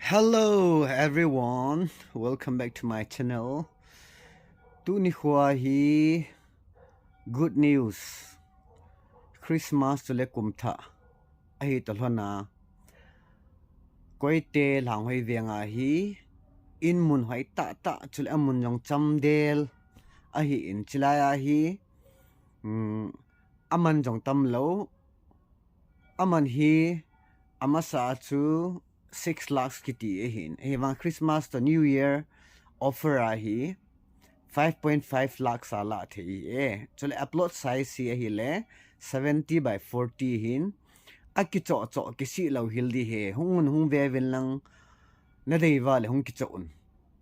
Hello everyone, welcome back to my channel. Tu ni khua hi good news. Christmas to le kum tha. Ahie to hlona. Koite Lhanghoiveng hi Inmun Hoitah Tah chul AMUN jong chamdel. Ahie in chilaya hi aman jong tamlo. Aman hi amasa chu 6 lakhs kiti ehin. Ewan Christmas to Newyear offer ahi 5.5 lakhs ala thei e. Chole upload size si ahi le 70 by 40 hin. Akicho cho kisi lau hildi he. Hung vevin lang nading le hung kicho un.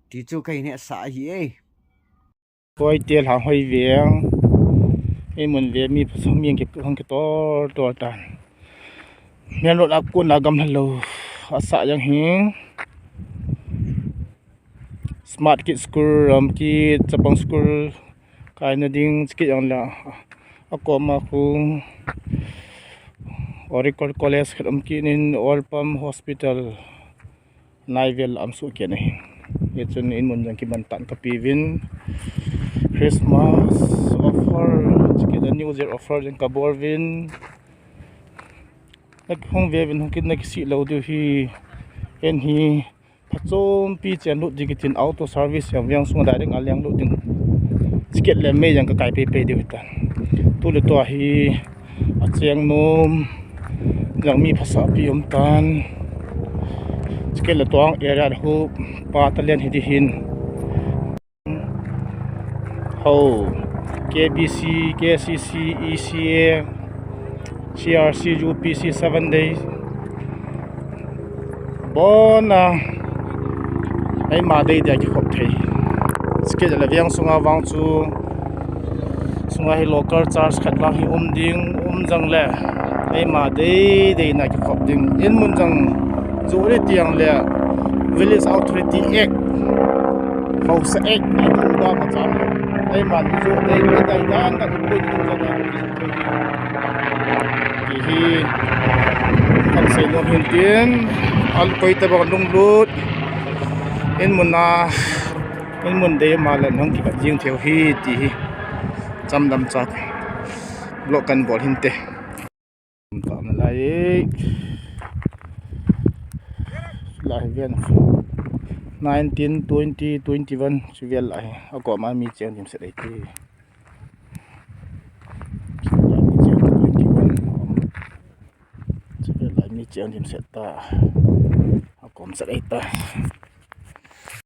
Ti chu kai ne sa hi e. Koite Lhanghoiveng Inmun ve mi phasong mieng ke hong ke tor tan mian lot akun agam hello asa yang hing smart kid school ki chapang school kai nading skit yang la akoma khu Oracle college kham ki nin Olpam hospital naivel amsu ke nei yechun Inmun Tah Kiman Tah kapivin Christmas offer the Newyear offer jeng kaborvin nak hong vevin hong kid nak si lo du hi en hi Songpi chen lut digitin auto service yang sung direct alyang lut ding ticket le me yang ka kai pe de tan tu le to hi acheng nom yang mi phasa pi tan ticket le to ang area hu pa talian hi di hin ho KBC, KCC, ECA, CRC, UPC 7 days. Bona ay maday dia Kichoh Thei. Skid la viang sunga wang chu sunga hi local charge khat lang hi ding jang le ay maday de na Kichoh ding Inmun jang zuri tiang le village authority act house act itu ba macam ay man zo de tay dan ta ko din sa hi kan say no hintin al Koite ba lunglut Inmun de malan hong ki jing theo hi ti cham dam chat blok kan bol hinte pa ma lai Ven 19 20 21 sivel ai ako ma mi chen dim set ai ti sivel ai mi chen dim set ta ako set ai ta